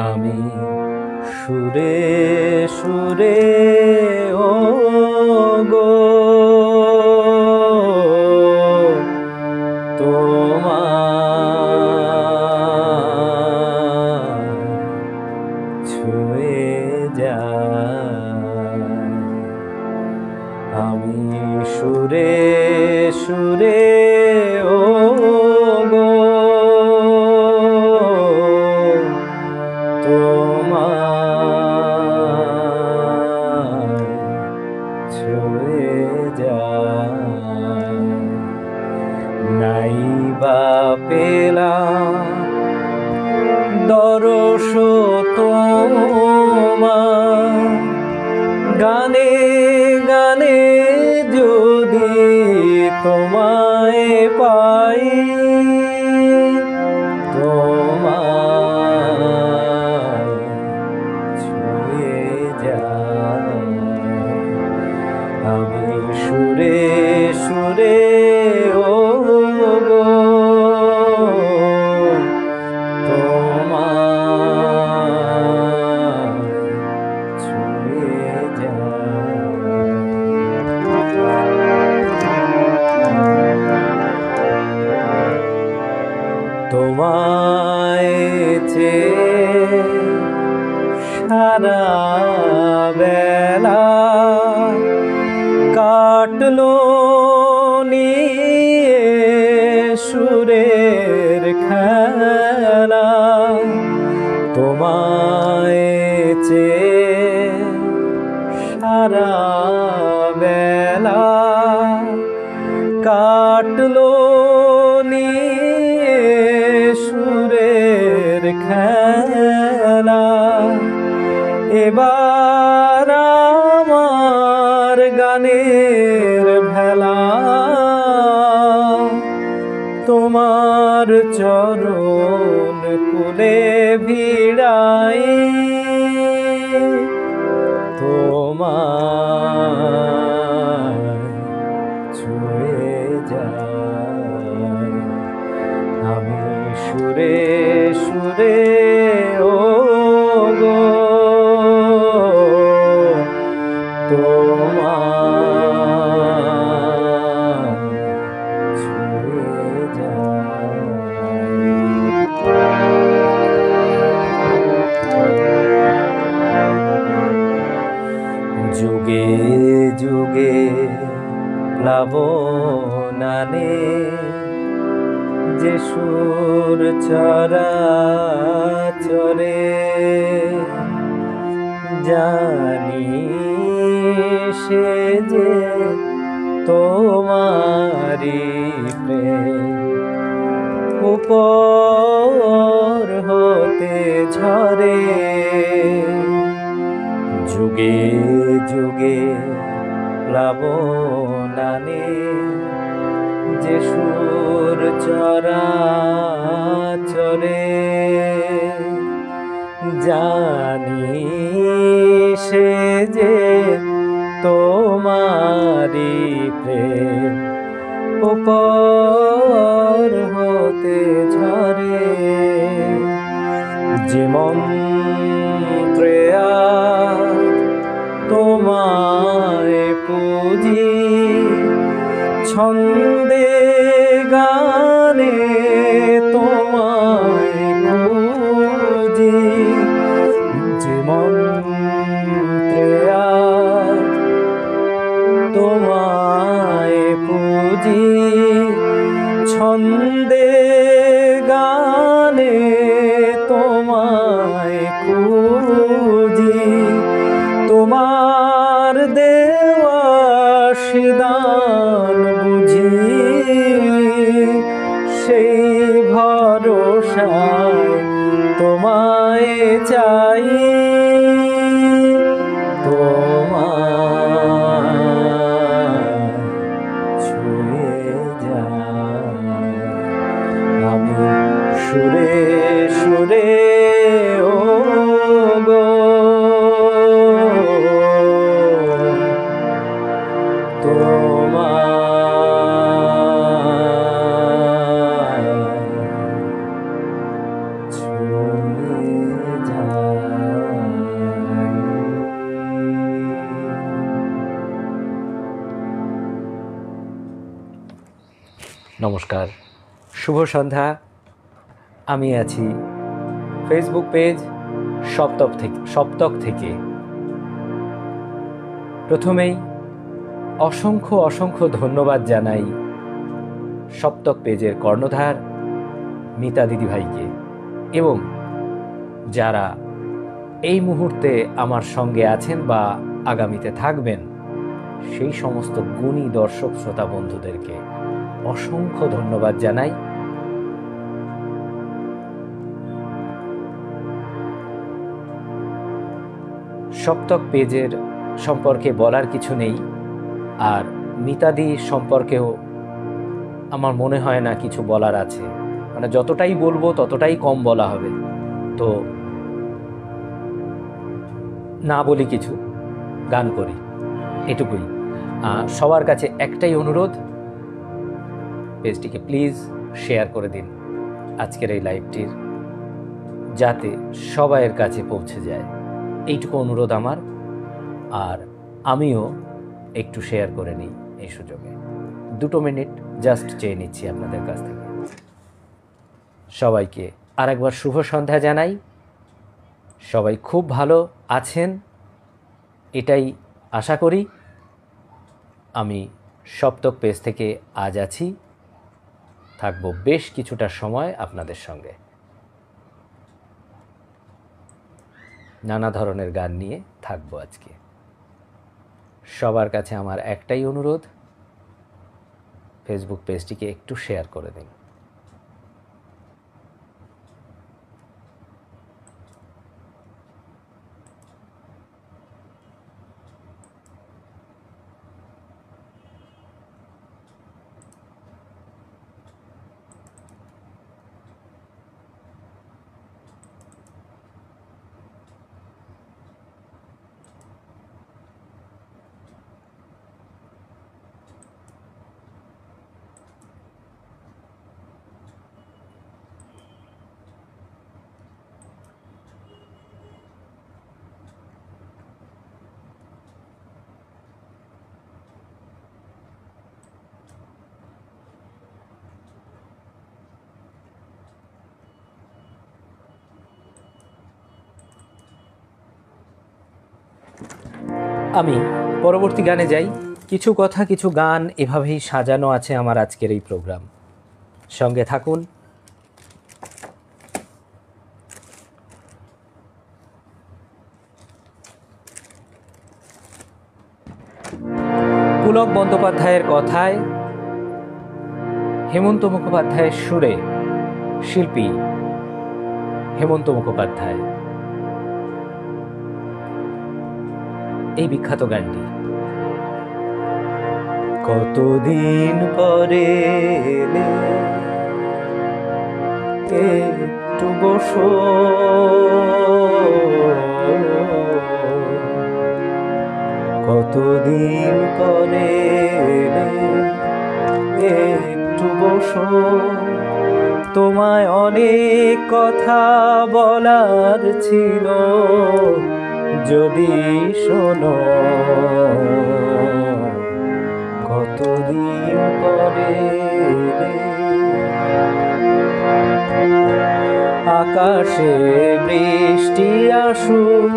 আমি সুরে সুরে ও গো তোমার ছুঁয়ে যায়। আমি সুরে সুরে ও গো তোমার ছুঁয়ে যায়। নাই বা পেলাম দরস তোমার, গানে গানে যদি তোমায় পাই, তোমায় ছুঁয়ে যায়। আমি সুরে সুরে ও গো তোমার ছুঁয়ে যায়। তোমায় চেয়ে সারা বেলা কাটলো নিয়ে সুরের খেলা। তোমায় চেয়ে সারা বেলা কাটলো নিয়ে সুরের খেলা। এবার আমার গানের ভেলা তোমার চরণ কুলে ভিড়াই, তোমার ছুঁয়ে যায়। আমি সুরে সুরে ও গো তোমার ছুঁয়ে যায়। যুগে যুগে প্লাবনানে যে সুর চরাচরে, জানি সে যে তোমারি প্রেম উপর হতে ঝরে। যুগে যুগে প্লাবনানে যে সুর চরাচরে, জানি সে যে তোমারি প্রেম উপর হতে ঝরে। যে মন্ত্রে তোমায় পুজি, ছন্দে গানে তোমায় খুঁজি। যে মন্ত্রে তোমায় পুজি, ছন্দে গানে তোমায় খুঁজি। তোমার দেওয়া দান বুঝি, সেই ভরসায় তোমায় চাই, তোমার ছুঁয়ে যায়। নমস্কার, শুভ সন্ধ্যা। আমি আছি ফেসবুক পেজ সপ্তক থেকে। প্রথমেই অসংখ্য ধন্যবাদ জানাই সপ্তক পেজের কর্ণধার মিতা দিদিভাইকে এবং যারা এই মুহূর্তে আমার সঙ্গে আছেন বা আগামীতে থাকবেন সেই সমস্ত গুণী দর্শক শ্রোতা বন্ধুদেরকে অসংখ্য ধন্যবাদ জানাই। সপ্তক পেজের সম্পর্কে বলার কিছু নেই, আর মিতাদি সম্পর্কেও আমার মনে হয় না কিছু বলার আছে, মানে যতটাই বলবো ততটাই কম বলা হবে। তো না বলি কিছু, গান করি, এটুকুই। সবার কাছে একটাই অনুরোধ, পেজটিকে প্লিজ শেয়ার করে দিন আজকের এই লাইভটির, যাতে সবাইয়ের কাছে পৌঁছে যায়, এইটুকু অনুরোধ আমার। আর আমিও একটু শেয়ার করে নিই এই সুযোগে। 2 মিনিট জাস্ট চেয়ে নিচ্ছি আপনাদের কাছ থেকে। সবাইকে আরেকবার শুভ সন্ধ্যা জানাই। সবাই খুব ভালো আছেন এটাই আশা করি। আমি সপ্তক পেজ থেকে আজ আছি, থাকবো বেশ কিছুটা সময় আপনাদের সঙ্গে। নানা ধরনের গান নিয়ে থাকবো আজকে। সবার কাছে আমার একটাই অনুরোধ, ফেসবুক পেজটিকে একটু শেয়ার করে দিন। আমি পরবর্তী গানে যাই। কিছু কথা, কিছু গান এভাবেই সাজানো আছে আমার আজকের এই প্রোগ্রাম। সঙ্গে থাকুন। পুলক বন্দ্যোপাধ্যায়ের কথায়, হেমন্ত মুখোপাধ্যায়ের সুরে, শিল্পী হেমন্ত মুখোপাধ্যায়, এই বিখ্যাত গানটি। কতদিন পরে এলে, একটু বসো, কতদিন পরে এলে, একটু বসো, তোমায় অনেক কথা বলার ছিল, যদি শোনো, কতদিন পরে আকাশে বৃষ্টি আসুক,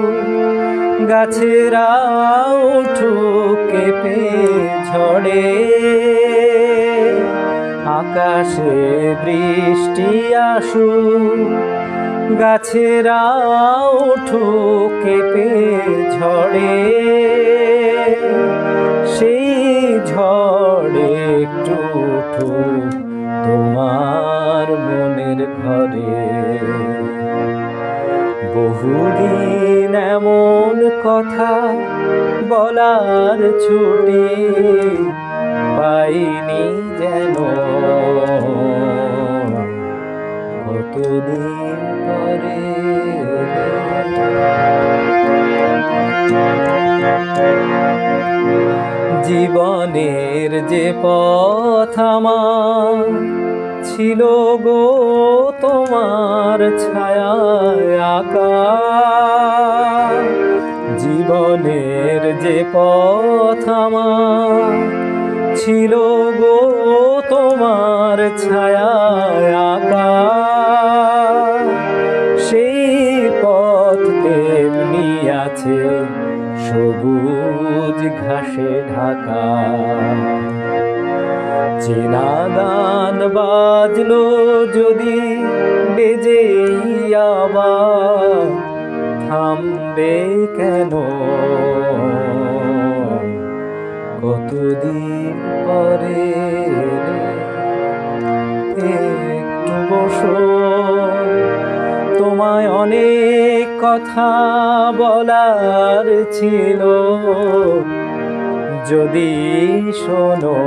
গাছেরা উঠুক কেঁপে ঝড়ে, আকাশে বৃষ্টি আসুক, গাছেরা উঠুক কেঁপে ঝড়ে, সেই ঝড়ে একটু উঠুক তোমার মনের ঘরে। বহুদিন এমন কথা বলার ছুটি পাইনি যেন, কতদিন পরে জীবনের যে পথ আমার ছিল গো তোমার ছায়ায় আঁকা, জীবনের যে পথ আমার ছিল গো তোমার ছায়ায় আঁকা, সেই পথ তেমনি আছে সবুজ ঘাসে ঢাকা। চেনা গান বাজলো যদি বেজেই আবার, থামবে কেন? কতদিন পরে একটু বসো, তোমায় অনেক কথা বলার ছিল, যদি শোনো।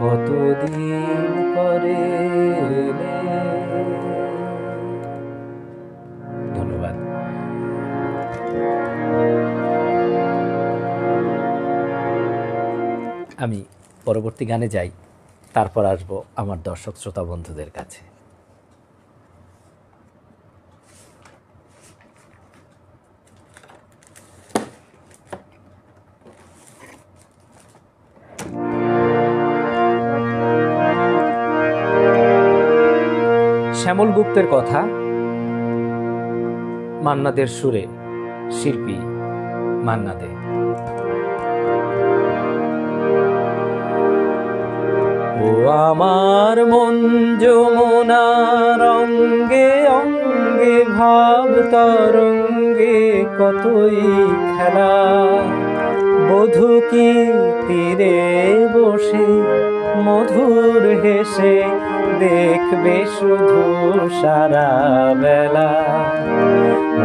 কতদিন পরে। ধন্যবাদ। আমি পরবর্তী গানে যাই, তারপর আসবো আমার দর্শক শ্রোতা বন্ধুদের কাছে। শ্যামল গুপ্তের কথা, মান্না দের সুরে, শিল্পী মান্না দে। ও আমার মন যমুনার অঙ্গে অঙ্গে ভাব তরঙ্গে কতই খেলা, বধূ কি তীরে বসে মধুর হেসে দেখবে শুধু সারা বেলা।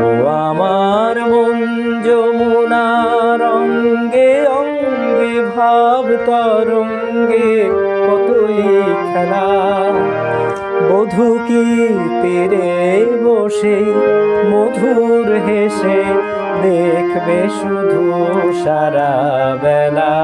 ও আমার মন যমুনার অঙ্গে অঙ্গে ভাব তরঙ্গে কতই খেলা, বধূ কি তীরে বসে মধুর হেসে দেখবে শুধু সারা বেলা।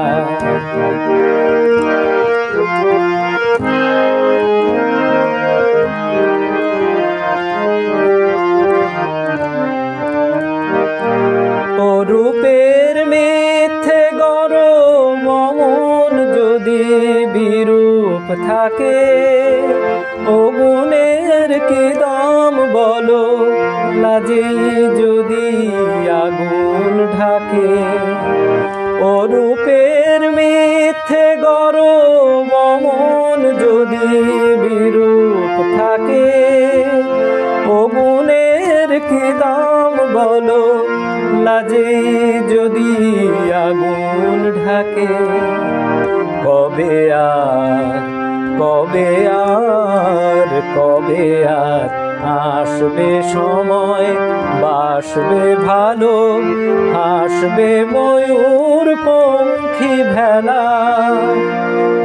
রূপের মিথ্যে গরম মন যদি বিরূপ থাকে, ও গুণের কি দাম বলো, লাজে যদি আগুন ঢাকে। ও রূপের মিথ্যে গরম মন যদি বিরূপ থাকে, ও গুণের কি দাম বলো, লাজে যদি আগুন ঢাকে। কবে আর কবে আর কবে আর আসবে সময়, বাসবে ভালো হাসবে ময়ূর পঙ্খী ভেলা,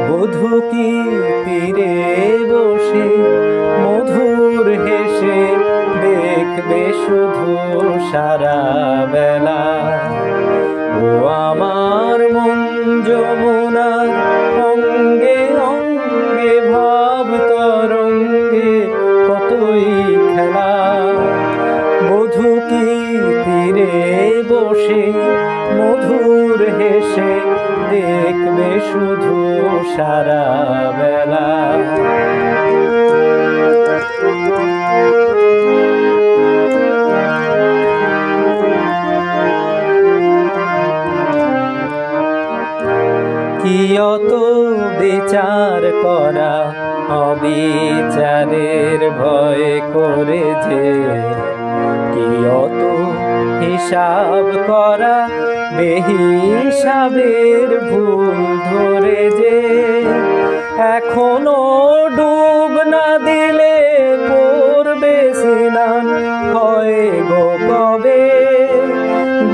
বধূ কি তীরে বসে মধুর হেসে দেখবে শুধু সারা বেলা। ও আমার মন যমুনার অঙ্গে অঙ্গে ভাব তরঙ্গে কতই খেলা, বধূ কি তীরে বসে মধুর হেসে দেখবে শুধু সারা বেলা। কি অত বিচার করা, অবিচারের ভয় করে যে, কি অত হিসাব করা, বেহিসাবের ভুল ধরে যে। এখনো ডুব না দিলে করবে স্নান, হয় গো কবে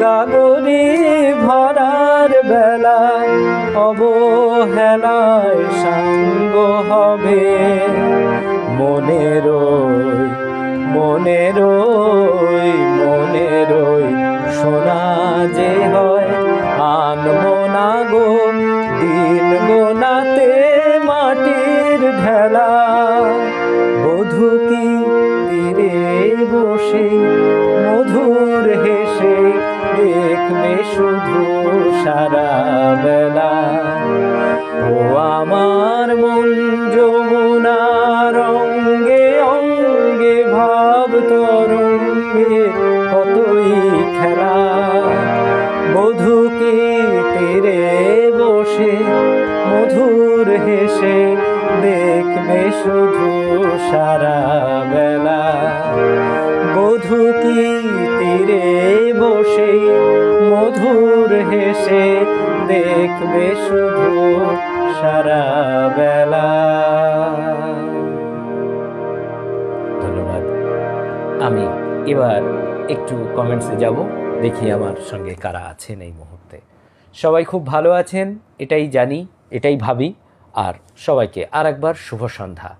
গাগরি ভরার বেলা, অবহেলায় সাঙ্গ হবে। মনেরই মনেরই মনেরই সোনা যে হয়, আনবো না গো দিন গোনাতে মাটির ঢেলা, বধূ কি তীরে বসে মধুর হেসে দেখবে শুধু সারা বেলা। আমার মন যমুনার অঙ্গে অঙ্গে ভাব তরঙ্গে কতই খেলা। বধূকে তীরে বসে মধুর হেসে দেখবে শুধু সারা বেলা। বধূ কি তীরে বসে মধুর হেসে দেখবে শুধু সারা বেলা। ধন্যবাদ। আমি এবার একটু কমেন্টসে যাব, দেখি আমার সঙ্গে কারা আছেন এই মুহূর্তে। সবাই খুব ভালো আছেন এটাই জানি, এটাই ভাবি। আর সবাইকে আর একবার শুভ সন্ধ্যা।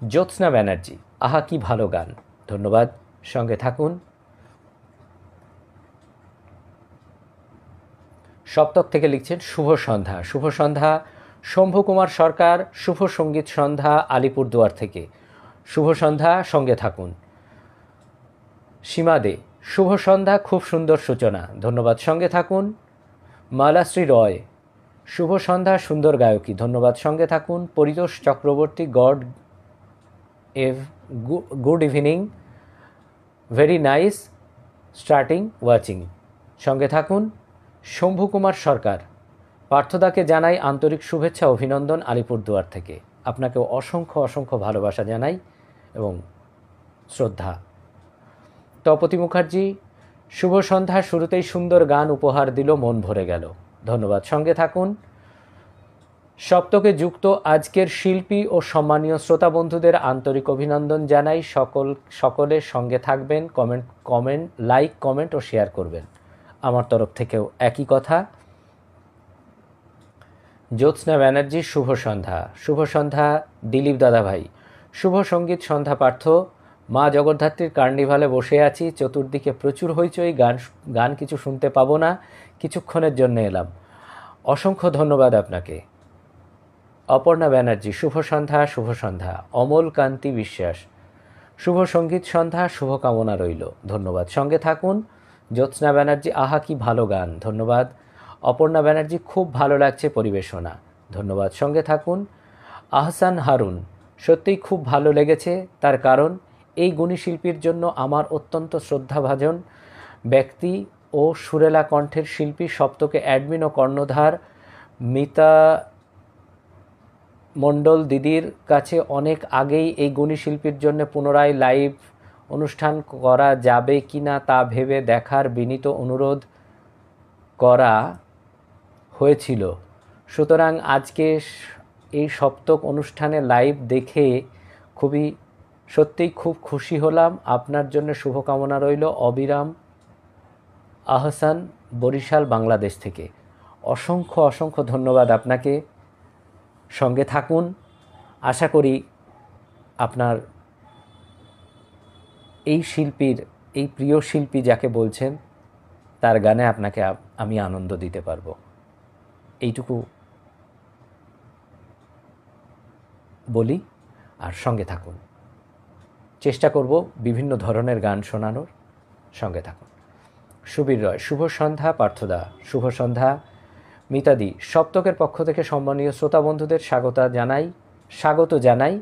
জ্যোৎস্না ব্যানার্জি, আহা কি ভালো গান, ধন্যবাদ, সঙ্গে থাকুন। সপ্তক থেকে লিখছেন শুভ সন্ধ্যা। শুভ সন্ধ্যা শম্ভু কুমার সরকার, শুভ সঙ্গীত সন্ধ্যা আলিপুরদুয়ার থেকে। শুভ সন্ধ্যা, সঙ্গে থাকুন। সীমা দে, শুভ সন্ধ্যা, খুব সুন্দর সূচনা, ধন্যবাদ, সঙ্গে থাকুন। মালাশ্রী রয়, শুভ সন্ধ্যা, সুন্দর গায়কী, ধন্যবাদ, সঙ্গে থাকুন। Paritosh Chakraborty, good evening, very nice starting watching, সঙ্গে থাকুন। শম্ভু কুমার সরকার, পার্থদাকে জানাই আন্তরিক শুভেচ্ছা অভিনন্দন আলিপুরদুয়ার থেকে। আপনাকেও অসংখ্য অসংখ্য ভালোবাসা জানাই এবং শ্রদ্ধা। তপতি মুখার্জি, শুভ সন্ধ্যা, শুরুতেই সুন্দর গান উপহার দিল, মন ভরে গেল, ধন্যবাদ, সঙ্গে থাকুন। সপ্তকে যুক্ত আজকের শিল্পী ও সম্মানীয় শ্রোতা বন্ধুদের আন্তরিক অভিনন্দন জানাই। সকলের সঙ্গে থাকবেন, লাইক কমেন্ট ও শেয়ার করবেন। আমার তরফ থেকেও একই কথা। জ্যোৎস্না ব্যানার্জি, শুভ সন্ধ্যা। শুভ সন্ধ্যা দিলীপ দাদাভাই, শুভ সঙ্গীত সন্ধ্যা পার্থ। মা জগদ্ধাত্রীর কার্নিভালে বসে আছি, চতুর্দিকে প্রচুর হইচই, গান কিছু শুনতে পাবো না, কিছুক্ষণের জন্য এলাম, অসংখ্য ধন্যবাদ আপনাকে। অপর্ণা ব্যানার্জি, শুভ সন্ধ্যা। শুভ সন্ধ্যা অমল কান্তি বিশ্বাস, শুভ সঙ্গীত সন্ধ্যা, শুভকামনা রইল, ধন্যবাদ, সঙ্গে থাকুন। জ্যোৎস্না ব্যানার্জি, আহা কি ভালো গান, ধন্যবাদ। অপর্ণা ব্যানার্জি, খুব ভালো লাগছে পরিবেশনা, ধন্যবাদ, সঙ্গে থাকুন। আহসান হারুন, সত্যিই খুব ভালো লেগেছে, তার কারণ এই গুণী শিল্পীর জন্য আমার অত্যন্ত শ্রদ্ধাভাজন ব্যক্তি ও সুরেলা কণ্ঠের শিল্পী সপ্তকে অ্যাডমিন ও কর্ণধার মিতা মণ্ডল দিদির কাছে অনেক আগেই এই গুণী শিল্পীর জন্য পুনরায় লাইভ অনুষ্ঠান করা যাবে কিনা তা ভেবে দেখার বিনীত অনুরোধ করা হয়েছিল। সুতরাং আজকে এই সপ্তক অনুষ্ঠানে লাইভ দেখে সত্যিই খুব খুশি হলাম। আপনার জন্য শুভকামনা রইল। অবিরাম আহসান, বরিশাল, বাংলাদেশ থেকে। অসংখ্য অসংখ্য ধন্যবাদ আপনাকে, সঙ্গে থাকুন। আশা করি আপনার এই প্রিয় শিল্পী যাকে বলছেন তার গানে আপনাকে আমি আনন্দ দিতে পারবো, এইটুকু বলি। আর সঙ্গে থাকুন, চেষ্টা করব বিভিন্ন ধরনের গান শোনানোর, সঙ্গে থাকুন। সুবীর রয়, শুভ সন্ধ্যা পার্থদা। শুভ সন্ধ্যা মিতাদি, সপ্তকের পক্ষ থেকে সম্মানীয় শ্রোতা বন্ধুদের স্বাগত জানাই,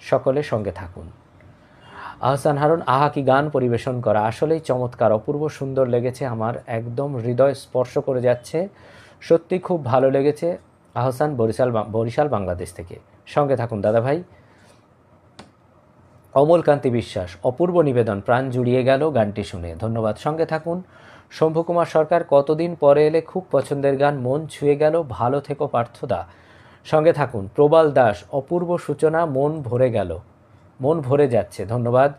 সকলে সঙ্গে থাকুন। আহসান হারুন, আহা কি গান পরিবেশন করা, আসলেই চমৎকার, অপূর্ব সুন্দর লেগেছে, আমার একদম হৃদয় স্পর্শ করে যাচ্ছে, সত্যি খুব ভালো লেগেছে। আহসান, বরিশাল, বাংলাদেশ থেকে। সঙ্গে থাকুন দাদাভাই। অমল কান্তি বিশ্বাস, অপূর্ব নিবেদন, প্রাণ জুড়িয়ে গেল গানটি শুনে, ধন্যবাদ, সঙ্গে থাকুন। শম্ভু কুমার সরকার, কতদিন পরে এলে, খুব পছন্দের গান, মন ছুঁয়ে গেল, ভালো থেকো পার্থদা, সঙ্গে থাকুন। প্রবাল দাস, অপূর্ব সূচনা, মন ভরে যাচ্ছে, ধন্যবাদ।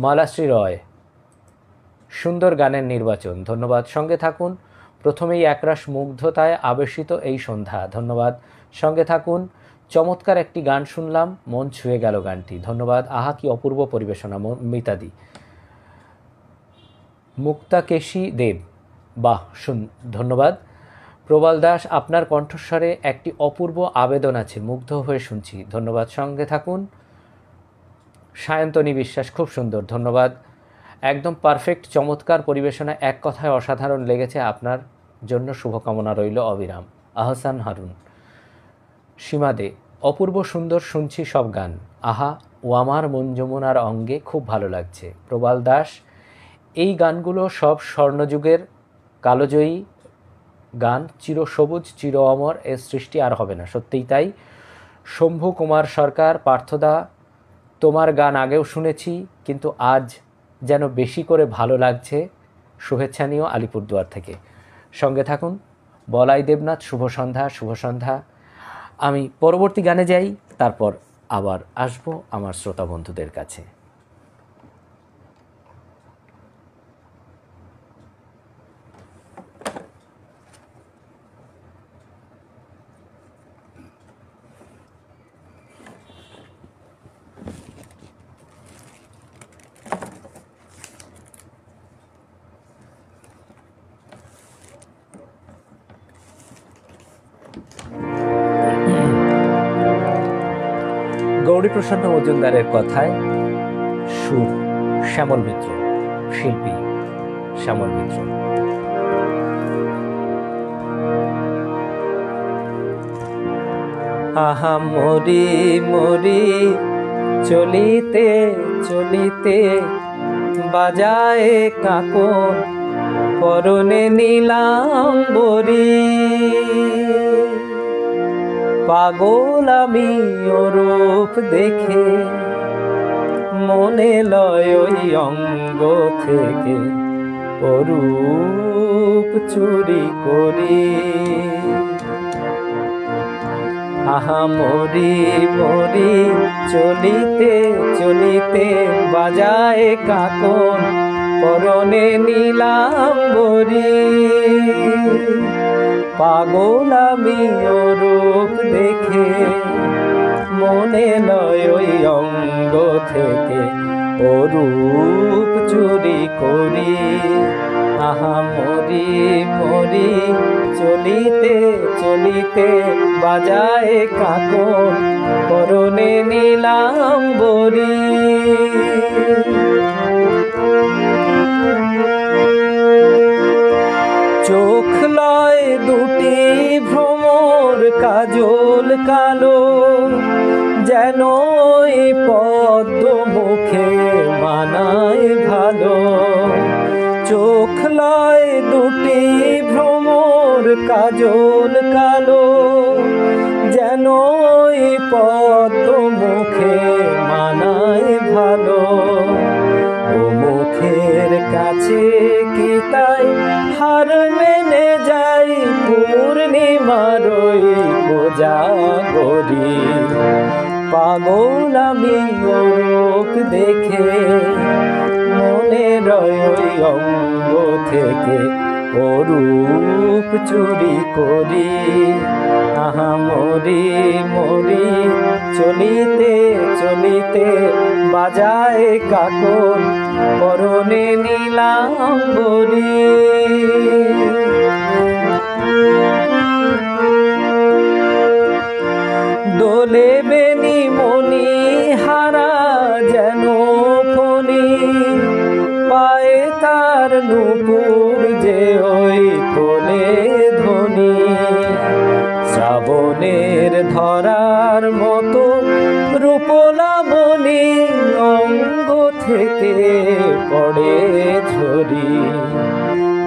মালাশ্রী রয়, সুন্দর গানের নির্বাচন, ধন্যবাদ, সঙ্গে থাকুন। প্রথমেই একরাশ মুগ্ধতায় আবেশিত এই সন্ধ্যা, ধন্যবাদ, সঙ্গে থাকুন। চমৎকার একটি গান শুনলাম, মন ছুঁয়ে গেল গানটি, ধন্যবাদ। আহা কি অপূর্ব পরিবেশনা, মিতাদি। মুক্তাকেশী দেব, বাহ, ধন্যবাদ। প্রবাল দাস, আপনার কণ্ঠস্বরে একটি অপূর্ব আবেদন আছে, মুগ্ধ হয়ে শুনছি, ধন্যবাদ, সঙ্গে থাকুন। সায়ন্তনী বিশ্বাস, খুব সুন্দর, ধন্যবাদ, একদম পারফেক্ট, চমৎকার পরিবেশনা, এক কথায় অসাধারণ লেগেছে, আপনার জন্য শুভকামনা রইল অবিরাম। আহসান হারুন। সীমা দে, অপূর্ব সুন্দর শুনছি সব গান, আহা ও আমার মন যমুনার অঙ্গে খুব ভালো লাগছে। প্রবাল দাস, এই গানগুলো সব স্বর্ণযুগের কালজয়ী গান, চিরসবুজ চির অমর, এর সৃষ্টি আর হবে না। সত্যিই তাই। শম্ভু কুমার সরকার, পার্থদা, তোমার গান আগেও শুনেছি কিন্তু আজ যেন বেশি করে ভালো লাগছে। শুভেচ্ছা নিও আলিপুরদুয়ার থেকে। সঙ্গে থাকুন। বলাই দেবনাথ, শুভ সন্ধ্যা। শুভ সন্ধ্যা। আমি পরবর্তী গানে যাই, তারপর আবার আসবো আমার শ্রোতা বন্ধুদের কাছে। গৌরীপ্রসন্ন মজুমদারের কথায় সুর শ্যামল মিত্র, শিল্পী শ্যামল মিত্র। আহা মরি মরি চলিতে চলিতে বাজায় কাকন, পরনে নীলাম্বরী। পাগল আমি রূপ দেখে, মনে লয় ওই অঙ্গ থেকে অরূপ চুরি করি। আহা মরি মরি চলিতে চলিতে বাজায় কাকন, পরনে নীলাম্বরী। পাগল আমি রূপ দেখে, মনে লয় ওই অঙ্গ থেকে অরূপ চুরি করি। আহা মরি মরি চলিতে চলিতে বাজায় কাকন, পরনে নীলাম্বরী। চোখ লয় দুটি ভ্রমর কাজল কালো, যেন এই পদ্ম মুখে মানায় ভালো। চোখ লয় দুটি ভ্রমর কাজল কালো, যেন এই পদ্ম মুখে মানায় ভালো। ও মুখের কাছে কি তাই হার মেনে যাই, পূর্ণিমার ওই কোজাগরী। পাগল আমি রূপ দেখে, মনে রয় ওই অঙ্গ থেকে অরূপ চুরি করি। আহা মরি মরি চলিতে চলিতে বাজায় কাকন, পরনে নীলাম্বরী। দোলে বেনি মনি হারা যেন ফণি, পায়ে তার নূপুর যে ওই তোলে ধ্বনি। শ্রাবণের ধরার মতো রূপলাবণী, অঙ্গ থেকে পড়ে ঝরি।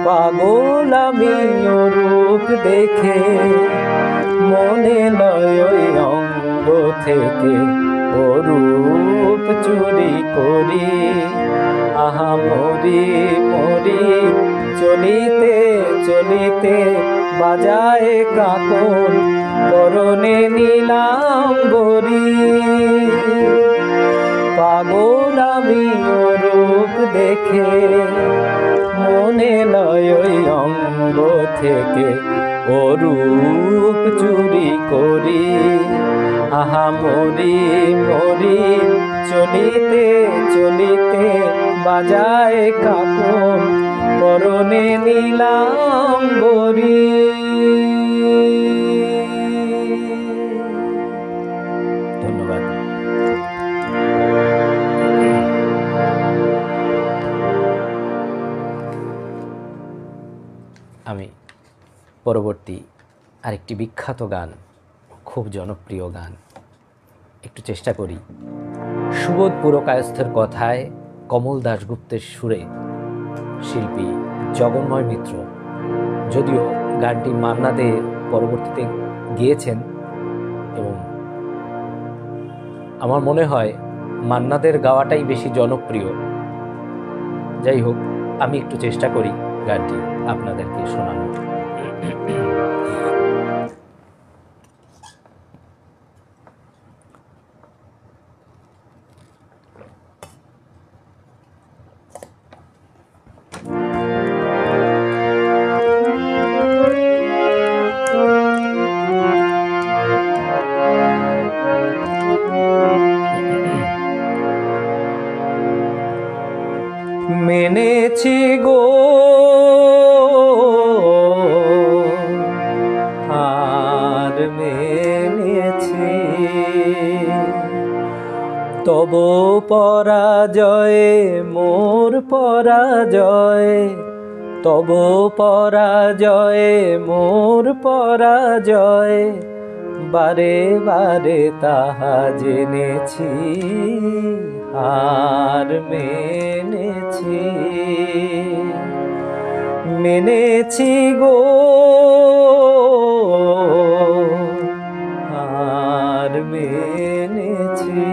পাগল আমি রূপ দেখে, মনে লয় ওই অঙ্গ থেকে অরূপ চুরি করি। আহা মরি মরি চলিতে চলিতে বাজায় কাকন, পরনে নীলাম্বরী। পাগল আমি রূপ দেখে, মনে লয় ওই অঙ্গ থেকে অরূপ চুরি করি। আহা মরি মরি চলিতে চলিতে বাজায় কাকন, পরনে নীলাম্বরী। ধন্যবাদ। আমি পরবর্তী আরেকটি বিখ্যাত গান, খুব জনপ্রিয় গান, একটু চেষ্টা করি। সুবোধ পুরকায়স্থের কথায়, কমল দাশগুপ্তের সুরে শিল্পী জগন্ময় মিত্র, যদিও গানটি মান্না দে পরবর্তীতে গেয়েছেন এবং আমার মনে হয় মান্নাদের গাওয়াটাই বেশি জনপ্রিয়। যাই হোক, আমি একটু চেষ্টা করি গানটি আপনাদেরকে শোনানোর। মেনেছি গো হার মেনেছি, তব পরাজয়ে মোর পরাজয়, তব পরাজয়ে মোর পরাজয়, বারে বারে তাহা জেনেছি, হার মেনেছি। মেনেছি গো হার মেনেছি।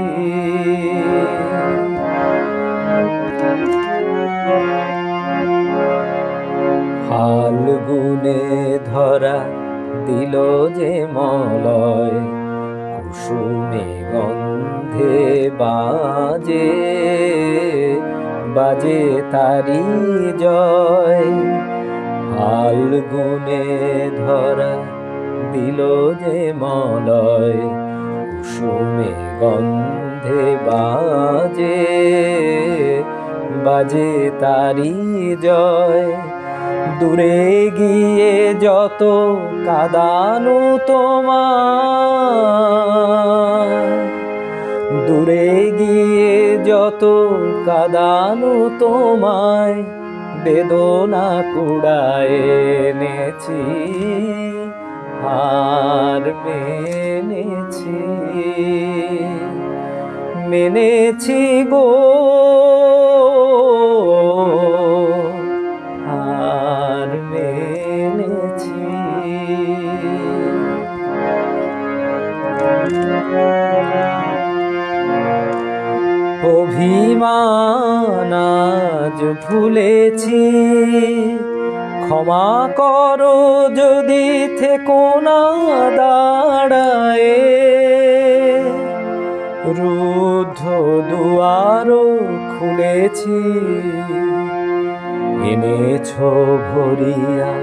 ফাল্গুনে ধরা দিল যে মলয়, কুসুমে গন্ধে বাজে বাজে তারি জয়। ফাল্গুনে ধরা দিল যে মলয়, কুসুমে গন্ধে বাজে বাজে তারি জয়। দূরে গিয়ে যত কাঁদানো তোমার, দূরে গিয়ে যত কাঁদানো তোমায়, বেদনা কুড়ায় এনেছি, হার মেনেছি। মেনেছি গো হার মেনেছি। অভিমান আজ ভুলেছি, ক্ষমা করো যদি থেকো না দাঁড়ায়ে, রুদ্ধ দুয়ারও খুলেছি, এনেছো ভরিয়া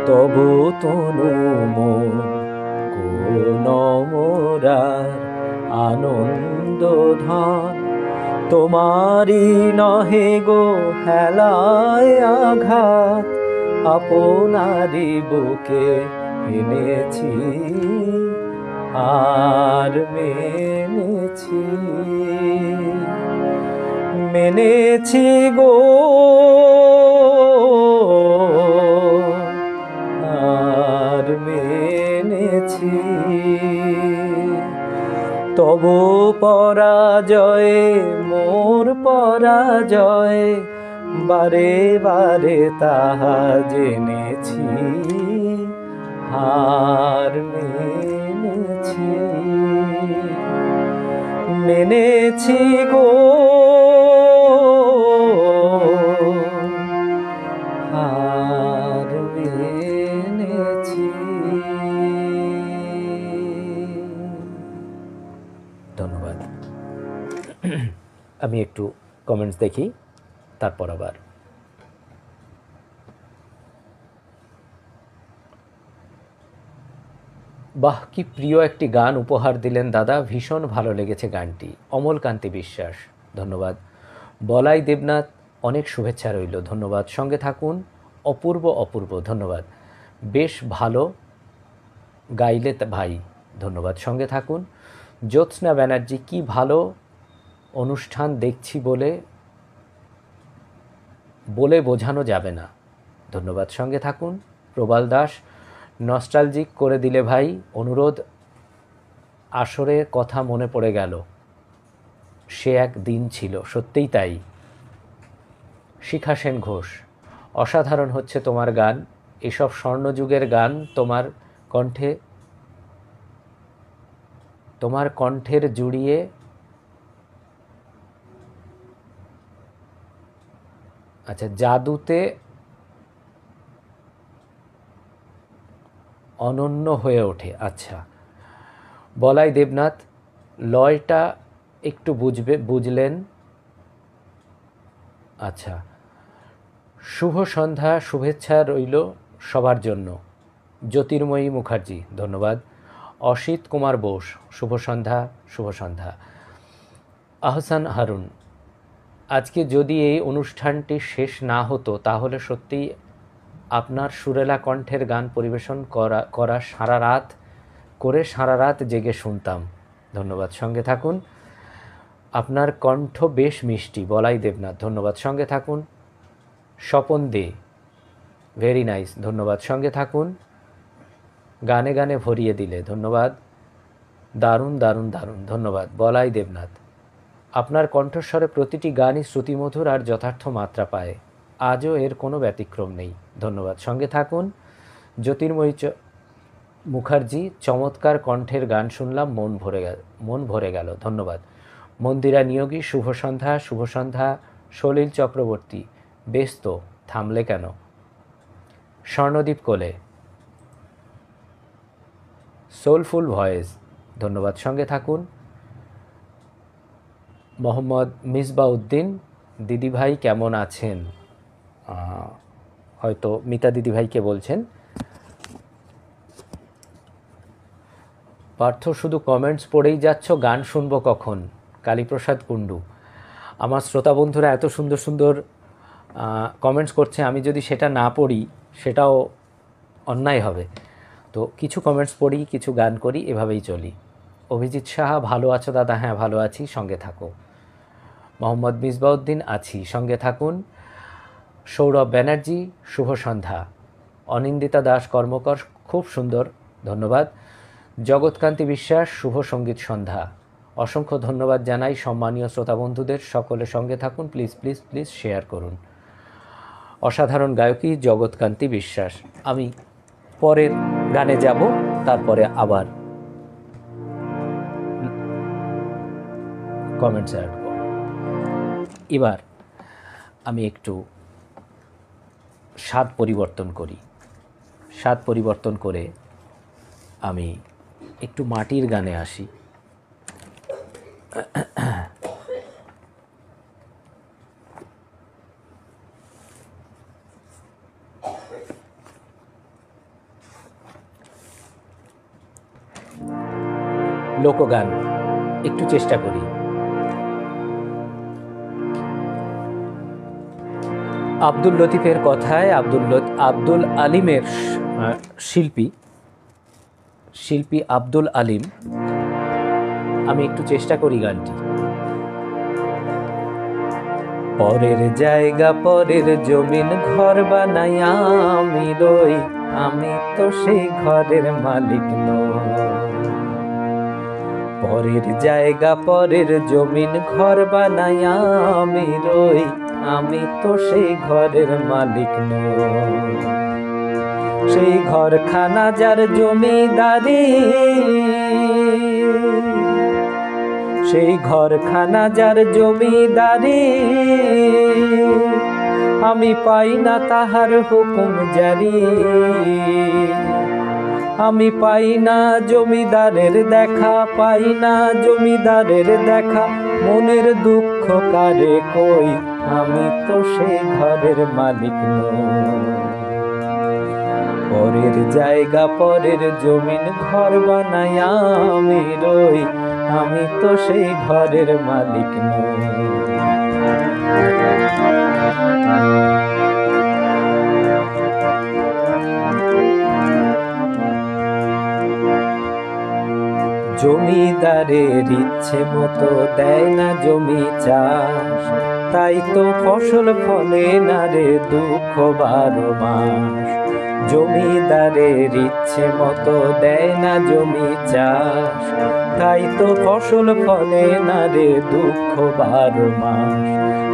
তবু তনু মন, কোন মোরার আনন্দ ধন, তোমারি নহে গো হেলায় আঘাত, আপনারি বুকে এনেছি, হার মেনেছি। মেনেছি গো হার মেনেছি, তব পরাজয়ে মোর পরাজয়, বারে বারে তাহা জেনেছি, হার মেনেছি। মেনেছি গো হার মেনেছি। ধন্যবাদ। আমি একটু কমেন্টস দেখি, তারপর আবার। বাহ, কি প্রিয় একটি গান উপহার দিলেন দাদা, ভীষণ ভালো লেগেছে গানটি। অমলকান্তি বিশ্বাস, ধন্যবাদ। বলাই দেবনাথ, অনেক শুভেচ্ছা রইল, ধন্যবাদ। সঙ্গে থাকুন। অপূর্ব অপূর্ব, ধন্যবাদ। বেশ ভালো গাইলে ভাই, ধন্যবাদ। সঙ্গে থাকুন। জ্যোৎস্না ব্যানার্জি, কি ভালো অনুষ্ঠান দেখছি বলে বোঝানো যাবে না, ধন্যবাদ। সঙ্গে থাকুন। প্রবাল দাস, নস্টালজিক করে দিলে ভাই, অনুরোধ আসরের কথা মনে পড়ে গেল, সে এক দিন ছিল। সত্যিই তাই। শিখা সেন ঘোষ, অসাধারণ হচ্ছে তোমার গান। এসব স্বর্ণযুগের গান তোমার কণ্ঠের জুড়িয়ে আচ্ছা জাদুতে অনন্য হয়ে ওঠে। আচ্ছা, বলাই দেবনাথ, লয়টা একটু বুঝলেন। আচ্ছা, শুভ সন্ধ্যা, শুভেচ্ছা রইল সবার জন্য। জ্যোতির্ময়ী মুখার্জি, ধন্যবাদ। অসিত কুমার বোস, শুভ সন্ধ্যা, শুভ সন্ধ্যা। আহসান হারুন, আজকে যদি এই অনুষ্ঠানটি শেষ না হতো তাহলে সত্যিই আপনার সুরেলা কণ্ঠের গান পরিবেশন করা সারা রাত জেগে শুনতাম। ধন্যবাদ, সঙ্গে থাকুন। আপনার কণ্ঠ বেশ মিষ্টি। বলাই দেবনাথ, ধন্যবাদ, সঙ্গে থাকুন। স্বপন দে, ভেরি নাইস, ধন্যবাদ, সঙ্গে থাকুন। গানে গানে ভরিয়ে দিলে, ধন্যবাদ। দারুণ দারুণ দারুণ, ধন্যবাদ। বলাই দেবনাথ, আপনার কণ্ঠস্বরে প্রতিটি গানই শ্রুতিমধুর আর যথার্থ মাত্রা পায়। আজও এর কোনো ব্যতিক্রম নেই। ধন্যবাদ, সঙ্গে থাকুন। জ্যোতির্ময়ী মুখার্জি, চমৎকার কণ্ঠের গান শুনলাম, মন ভরে গেল। ধন্যবাদ। মন্দিরা নিয়োগী, শুভ সন্ধ্যা, শুভ সন্ধ্যা। সলিল চক্রবর্তী, বেশ তো, থামলে কেন? স্বর্ণদীপ কোলে, সোলফুল ভয়েস, ধন্যবাদ, সঙ্গে থাকুন। মোহাম্মদ মিসবাউদ্দিন, দিদিভাই কেমন আছেন? হয়তো মিতা দিদিভাইকে বলছেন। পার্থ, শুধু কমেন্টস পড়েই যাচ্ছ, গান শুনবো কখন? কালীপ্রসাদ কুণ্ডু, আমার শ্রোতা বন্ধুরা এত সুন্দর সুন্দর কমেন্টস করছে, আমি যদি সেটা না পড়ি সেটাও অন্যায় হবে। তো কিছু কমেন্টস পড়ি, কিছু গান করি, এভাবেই চলি। অভিজিৎ সাহা, ভালো আছো দাদা? হ্যাঁ, ভালো আছি, সঙ্গে থাকো। মোহাম্মদ মিসবাউদ্দিন, আছি, সঙ্গে থাকুন। সৌরভ ব্যানার্জি, শুভ সন্ধ্যা। অনিন্দিতা দাস কর্মকর, খুব সুন্দর, ধন্যবাদ। জগৎকান্তি বিশ্বাস, শুভ সঙ্গীত সন্ধ্যা। অসংখ্য ধন্যবাদ জানাই সম্মানীয় শ্রোতা বন্ধুদের। সকলে সঙ্গে থাকুন, প্লিজ প্লিজ প্লিজ শেয়ার করুন। অসাধারণ গায়কী জগৎকান্তি বিশ্বাস। আমি পরের গানে যাব, তারপরে আবার কমেন্টস অ্যাড করব। এবার আমি একটু স্বাদ পরিবর্তন করে আমি একটু মাটির গানে আসি। লোকগান একটু চেষ্টা করি। আব্দুল লতিফের কথায় আব্দুল আলিমের শিল্পী আব্দুল আলিম, আমি একটু চেষ্টা করি গানটি। পরের জায়গা পরের জমিন ঘর বানাইয়া আমি রই, আমি তো সেই ঘরের মালিক নই। পরের জায়গা পরের জমিন ঘর বানাইয়া আমি রই, আমি তো সেই ঘরের মালিক নই। সেই ঘরখানা যার জমিদারি, সেই ঘরখানা যার জমিদারি, আমি পাই না তাহার হুকুম জারি। আমি পাই না জমিদারের দেখা, পাই না জমিদারের দেখা, মনের দুঃখ কারে কই, আমি তো সেই ঘরের মালিক নই। পরের জায়গা পরের জমিন ঘর বানাইয়া আমি রই, আমি তো সেই ঘরের মালিক নই। জমিদারের ইচ্ছে মতো দেয় না জমি চাষ, তাই তো ফসল ফলে না রে দুঃখ 12 মাস। জমিদারের ইচ্ছে মতো দেয় না জমি চাষ, তাই তো ফসল ফলে না রে দুঃখ 12 মাস।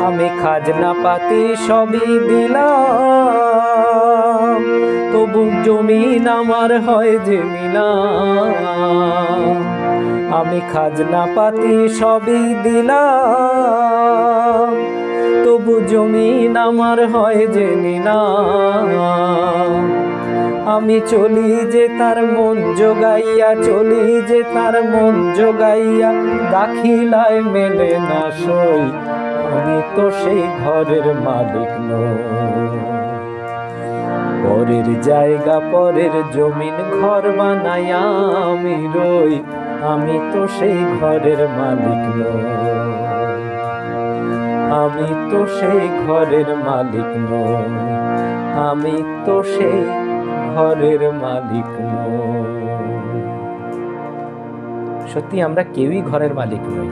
আমি খাজনা পাতি সবই দিলাম, তবু জমিন আমার হয় যে নিলাম। আমি খাজনা পাতি সবই দিলাম, তবু জমিন আমার হয় যে নিলাম। আমি চলি যে তার মন জোগাইয়া, চলি যে তার মন জোগাইয়া, দাখিলায় মেলে না সই, আমি তো সেই ঘরের মালিক নই। পরের জায়গা পরের জমিন ঘর বানাইয়া আমি রই, আমি তো সেই ঘরের মালিক নই। আমি তো সেই ঘরের মালিক নই, আমি তো সেই ঘরের মালিক নই। সত্যি আমরা কেউই ঘরের মালিক নই।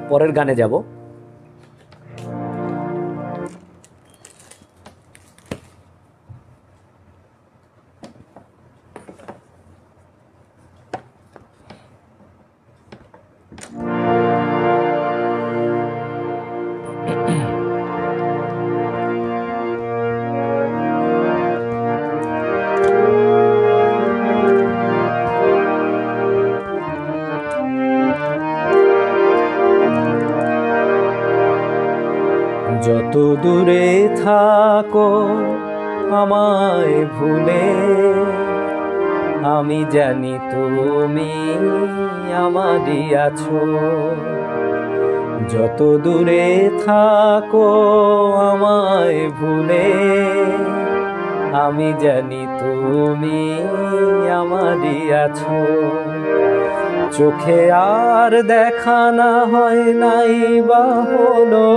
পরের গানে যাব। যত দূরে থাকো আমায় ভুলে, আমি জানি তুমি আমারই আছো। যত দূরে থাকো আমায় ভুলে, আমি জানি তুমি আমারই আছো। চোখে আর দেখা না হয় নাই বা হলো,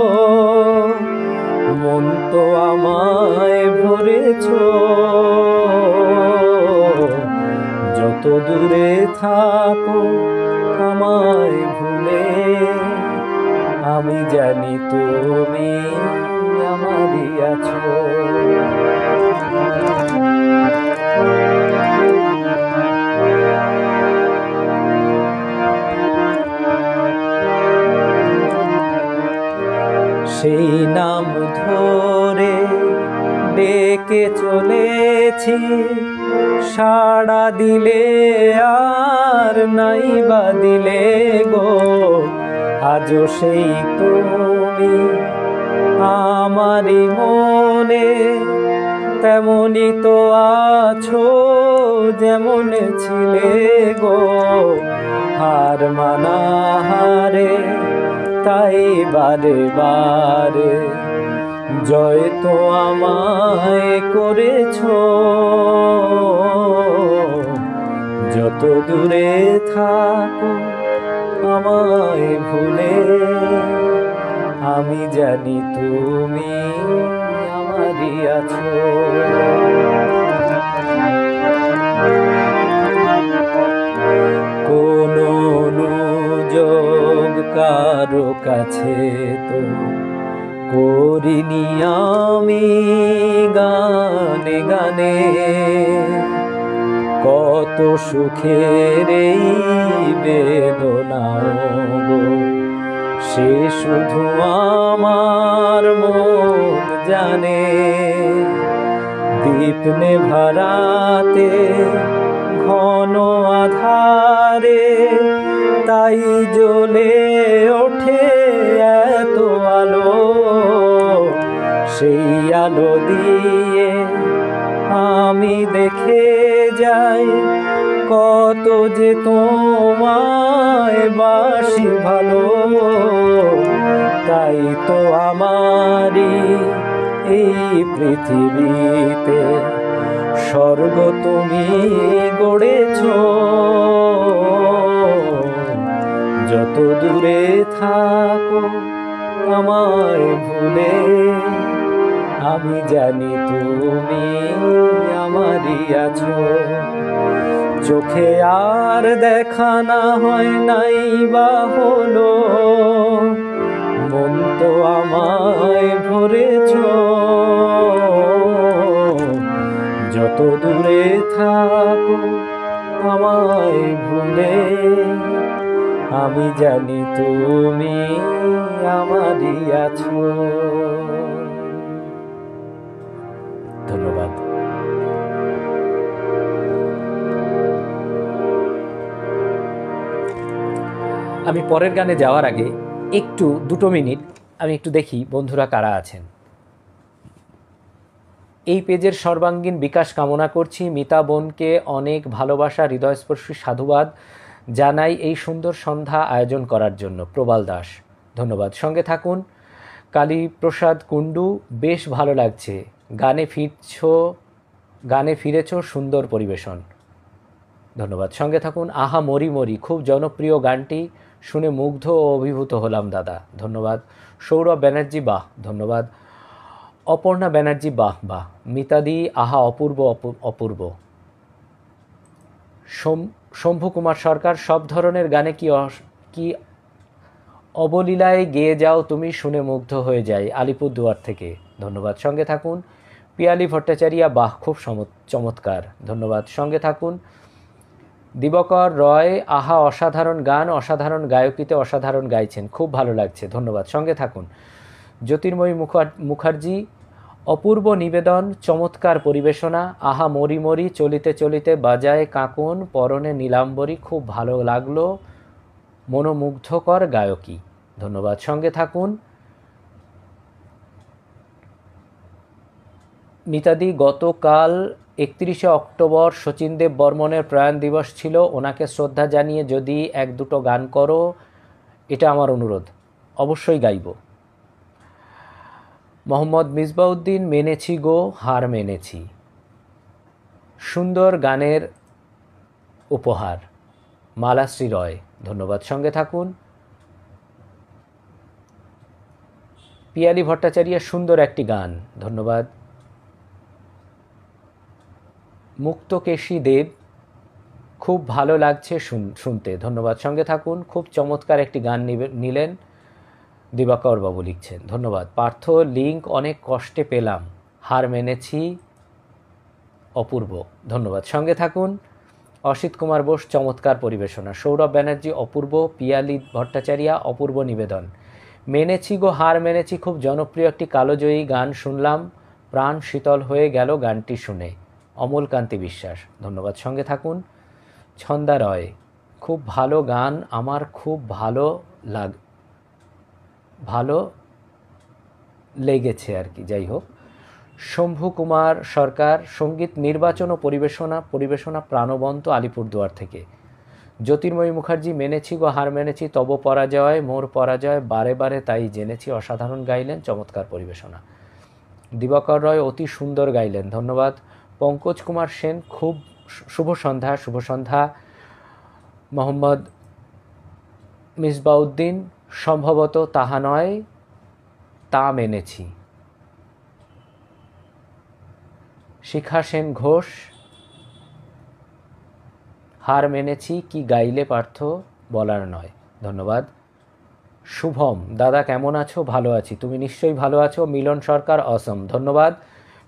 মন তো আমায় ভরেছো। যত দূরে থাকো আমায় ভুলে, আমি জানি তুমি আমারই আছো। সেই নাম ধরে ডেকে চলেছি, সাড়া দিলে আর নাই বা দিলে গো, আজও সেই তুমি আমারই মনে, তেমনি তো আছো যেমন ছিলে গো। হার মানা হারে তাই বারে বারে জয় তো আমায় করেছো। যত দূরে থাকো আমায় ভুলে, আমি জানি তুমি আমারই আছো। কোনো অনুযোগ কারো কাছে তো করিনি আমি গানে গানে, কত সুখের এই বেদনা গো, সে শুধু আমার মন জানে। দীপ নেভারাতে ঘন আধারে, তাই জ্বলে ওঠে এত আলো। সেই আলো দিয়ে আমি দেখে যাই, কত যে তোমায় বাসি ভালো। তাই তো আমারই এই পৃথিবীতে স্বর্গ তুমি গড়েছো। যত দূরে থাকো আমায় ভুলে, আমি জানি তুমি আমারই আছো। চোখে আর দেখা না হয় নাই বা হলো, মন তো আমায় ভরেছ, যত দূরে থাকো আমায় ভুলে, আমি জানি তুমি আমারই আছো। ধন্যবাদ। আমি পরের গানে যাওয়ার আগে একটু 2 মিনিট আমি একটু দেখি বন্ধুরা কারা আছেন। এই পেজের সর্বাঙ্গীন বিকাশ কামনা করছি। মিতা বোনকে অনেক ভালোবাসা, হৃদয়স্পর্শী সাধুবাদ জানাই এই সুন্দর সন্ধ্যা আয়োজন করার জন্য। প্রবাল দাস, ধন্যবাদ। সঙ্গে থাকুন। কালীপ্রসাদ কুণ্ডু, বেশ ভালো লাগছে, গানে ফিরেছ, সুন্দর পরিবেশন, ধন্যবাদ। সঙ্গে থাকুন। আহা মরি মরি, খুব জনপ্রিয় গানটি, শুনে মুগ্ধ ও অভিভূত হলাম দাদা, ধন্যবাদ। সৌরভ ব্যানার্জি, বাহ, ধন্যবাদ। অপর্ণা ব্যানার্জি, বাহ বাহ। মিতাদি, আহা অপূর্ব অপূর্ব। শম্ভু কুমার সরকার, সব ধরনের গানে কি অবলীলায় গেয়ে যাও তুমি, শুনে মুগ্ধ হয়ে যাই, আলিপুরদুয়ার থেকে, ধন্যবাদ। সঙ্গে থাকুন। পিয়ালি ভট্টাচার্য, বাহ, খুব চমৎকার, ধন্যবাদ। সঙ্গে থাকুন। দিবাকর রয়, আহা অসাধারণ গান, অসাধারণ গায়কিতে অসাধারণ গাইছেন, খুব ভালো লাগছে, ধন্যবাদ। সঙ্গে থাকুন। জ্যোতির্ময়ী মুখার্জি, অপূর্ব নিবেদন, চমৎকার পরিবেশনা, আহা মরি মরি, চলিতে চলিতে বাজায় কাঁকন, পরনে নীলাম্বরী, খুব ভালো লাগলো, মনোমুগ্ধকর গায়কী, ধন্যবাদ। সঙ্গে থাকুন। মিতাদি, গতকাল 31শে অক্টোবর শচীনদেব বর্মনের প্রয়াণ দিবস ছিল, ওনাকে শ্রদ্ধা জানিয়ে যদি 1-2 গান করো, এটা আমার অনুরোধ, অবশ্যই গাইব। মোহাম্মদ মিসবাউদ্দিন, মেনেছি গো হার মেনেছি, সুন্দর গানের উপহার, মালাশ্রী রয়, ধন্যবাদ। সঙ্গে থাকুন। পিয়ালি ভট্টাচার্য, সুন্দর একটি গান, ধন্যবাদ। মুক্তকেশী দেব, খুব ভালো লাগছে শুনতে, ধন্যবাদ। সঙ্গে থাকুন। খুব চমৎকার একটি গান নিলেন, দিবাকর বাবু লিখছেন, ধন্যবাদ। পার্থ, লিঙ্ক অনেক কষ্টে পেলাম, হার মেনেছি, অপূর্ব, ধন্যবাদ। সঙ্গে থাকুন। অসিত কুমার বোস, চমৎকার পরিবেশনা। সৌরভ ব্যানার্জি, অপূর্ব। পিয়ালি ভট্টাচার্য, অপূর্ব নিবেদন। মেনেছি গো হার মেনেছি, খুব জনপ্রিয় একটি কালোজয়ী গান শুনলাম, প্রাণ শীতল হয়ে গেল গানটি শুনে, অমলকান্তি বিশ্বাস, ধন্যবাদ। সঙ্গে থাকুন। ছন্দা রয়, খুব ভালো গান, আমার খুব ভালো লেগেছে আর কি, যাই হোক। শম্ভু কুমার সরকার, সঙ্গীত নির্বাচন ও পরিবেশনা প্রাণবন্ত, আলিপুরদুয়ার থেকে। জ্যোতির্ময়ী মুখার্জি, মেনেছি গো হার মেনেছি, তব পরাজয় মোর পরাজয়, বারে বারে তাই জেনেছি, অসাধারণ গাইলেন, চমৎকার পরিবেশনা। দিবাকর রয়, অতি সুন্দর গাইলেন, ধন্যবাদ। পঙ্কজ কুমার সেন, খুব শুভ সন্ধ্যা। মোহাম্মদ মিসবাউদ্দিন, সম্ভবত তাহা নয় তা মেনেছি। শিখা সেন ঘোষ, হার মেনেছি, কি গাইলে পার্থ, বলার নয়, ধন্যবাদ। শুভম, দাদা কেমন আছো? ভালো আছি, তুমি নিশ্চয়ই ভালো আছো। মিলন সরকার, অসম, ধন্যবাদ।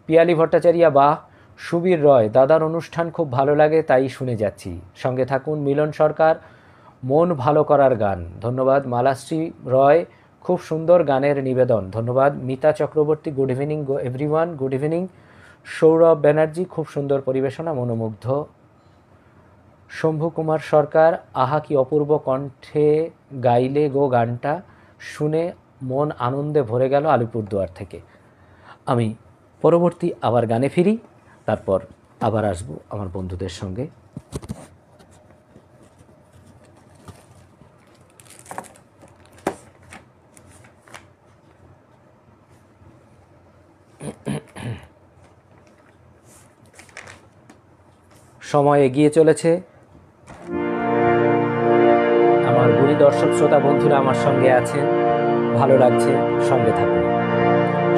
পিয়ালি ভট্টাচার্য, বাহ। সুবীর রয়, দাদার অনুষ্ঠান খুব ভালো লাগে, তাই শুনে যাচ্ছি, সঙ্গে থাকুন। মিলন সরকার, মন ভালো করার গান, ধন্যবাদ। মালাশ্রী রয়, খুব সুন্দর গানের নিবেদন, ধন্যবাদ। Mita Chakraborty, good evening everyone, good evening. Sourav Banerjee, খুব সুন্দর পরিবেশনা, মনোমুগ্ধ। শম্ভু কুমার সরকার, আহা কি অপূর্ব কণ্ঠে গাইলে গো গানটা, শুনে মন আনন্দে ভরে গেল, আলিপুরদুয়ার থেকে। আমি পরবর্তী আবার গানে ফিরি, তারপর আবার আসব আমার বন্ধুদের সঙ্গে। সময় এগিয়ে চলেছে, আমার গুণী দর্শক শ্রোতা বন্ধুরা আমার সঙ্গে আছেন, ভালো লাগছে, সঙ্গে থাকুন।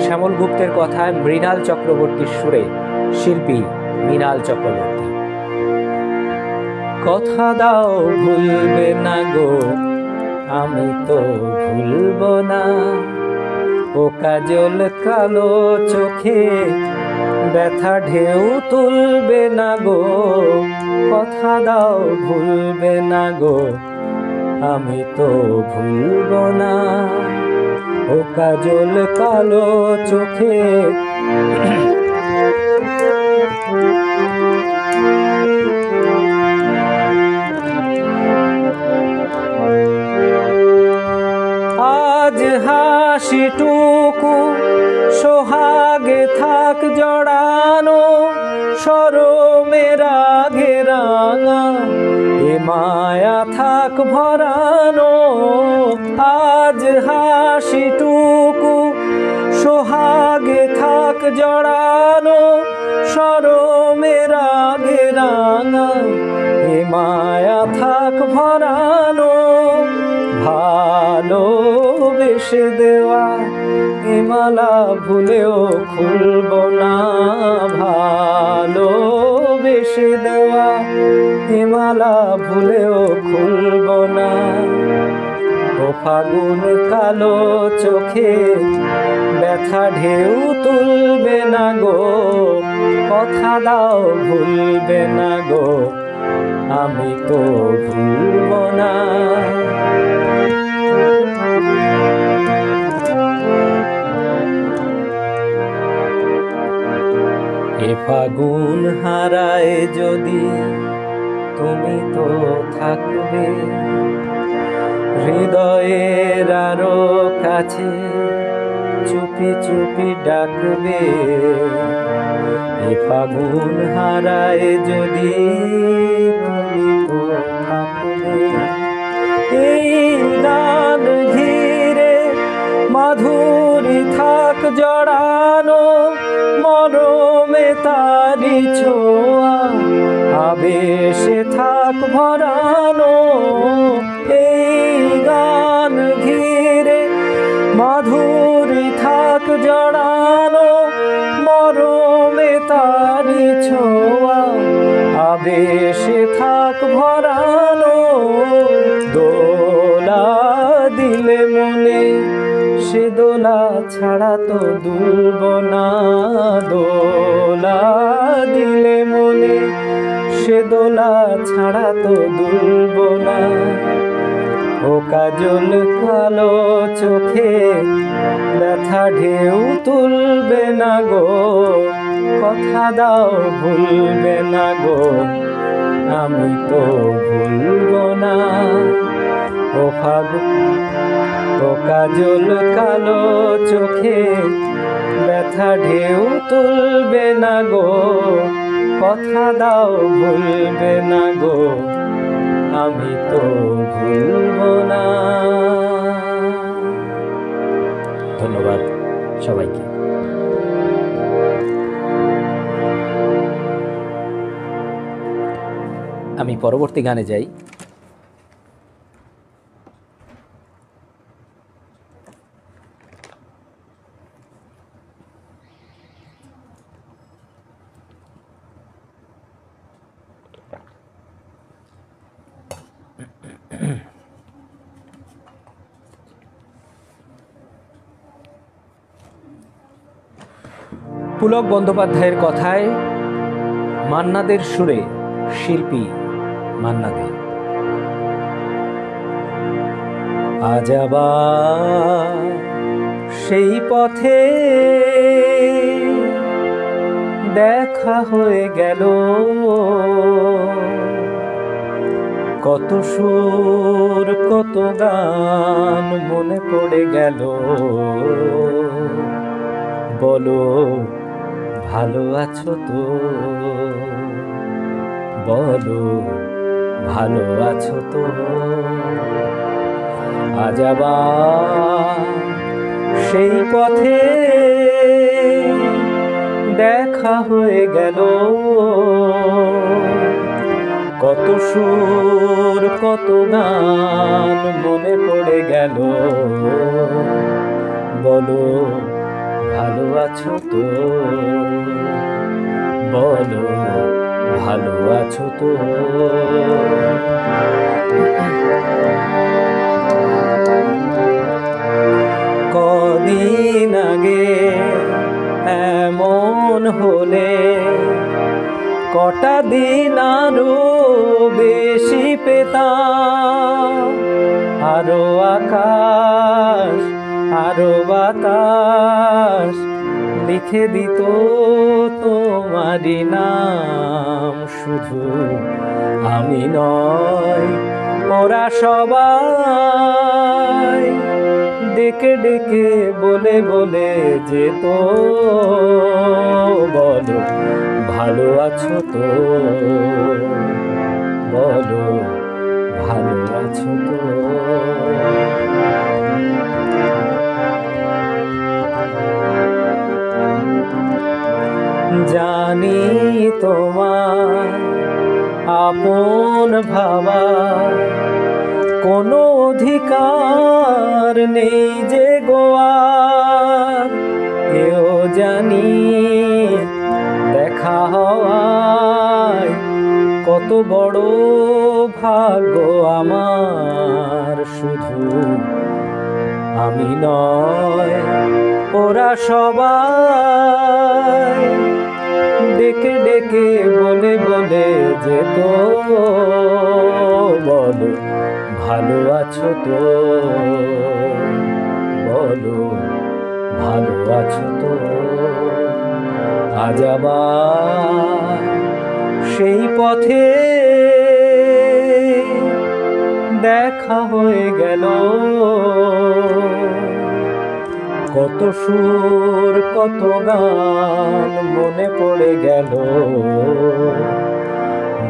শ্যামল গুপ্তের কথায় মৃণাল চক্রবর্তীর সুরে, শিল্পী মৃণাল চক্রবর্তী। কথা দাও ভুলবে না গো আমি তো ভুলবো না। ও কাজল কালো চোখে ব্যথা ঢেউ তুলবে না গো, কথা দাও ভুলবে না গো, আমি তো ভুলবো না। ও কাজল কালো চোখে আজ হাসিটুকু সোহাগে থাক জড়ানো, শরমে রাগে রাঙা এ মায়া থাক ভরানো। আজ হাসিটুকু সোহাগে থাক জড়ানো, শরমে রাগে রাঙা এ মায়া থাক ভরানো। ভালোবেসে দেওয়া এ মালা ভুলেও খুলব না, ভালোবেসে দেওয়া এ মালা ভুলেও খুলব না। ও ফাগুন কালো চোখে ব্যথা ঢেউ তুলবে না গো, কথা দাও ভুলবে না গো, আমি তো ভুলব না। এ ফাগুন হারায় যদি তুমি তো থাকবে হৃদয়ের আরো কাছে, চুপি চুপি ডাকবে। এ ফাগুন হারায় যদি তুমি তো থাকবে, এই গান ঘিরে মাধুরী থাক জড়ানো, মরমে তারি ছোঁয়া আবেশে থাক ভরানো। এই গান ঘিরে মাধুরী থাক জড়ানো, মরমে তারি ছোঁয়া আবেশে থাক ভরানো। দোলা দিলে মনে সে দোলা ছাড়া তো দুলব না, দোলা দিলে মনে সে দোলা ছাড়া তো দুলব না। ও কাজল কালো চোখে ব্যথা ঢেউ তুলবে না গো, কথা দাও ভুলবে না গো, আমি তো ভুলব না। ও ফাগুন ও কাজল কালো চোখে ব্যথা ঢেউ তুলবে না গো, কথা দাও ভুলবে না গো, আমি তো ভুলব না। ধন্যবাদ সবাইকে। আমি পরবর্তী গানে যাই। পুলক বন্দ্যোপাধ্যায়ের কথায়, মান্নাদের সুরে, শিল্পী মান্না দে। আজ আবার সেই পথে দেখা হয়ে গেল, কত সুর কত গান মনে পড়ে গেল। বলো ভালো আছো তো, বলো ভালো আছো তো। আজ আবার সেই পথে দেখা হয়ে গেল, কত সুর কত গান মনে পড়ে গেল। বলো ভালো আছো তো, বলো ভালো আছো তো। কটা দিন আরো বেশি পেতাম, আরো আকাশ আরো বাতাস লিখে দিত তোমারই নাম। শুধু আমি নয়, ওরা সবাই ডেকে ডেকে বলে বলে যেত, বলো ভালো আছো তো, বলো ভালো আছো তো। জানি তোমার আপন ভাবা কোনো অধিকার নেই যে গোয়ার, এও জানি দেখা হওয়ায় কত বড় ভাগ্য আমার। শুধু আমি নয়, ওরা সবাই ডেকে ডেকে বলে বলে যেত, বলো ভালো আছো তো, বলো ভালো আছো তো। আজ আবার সেই পথে দেখা হয়ে গেল, কত সুর কত গান মনে পড়ে গেল,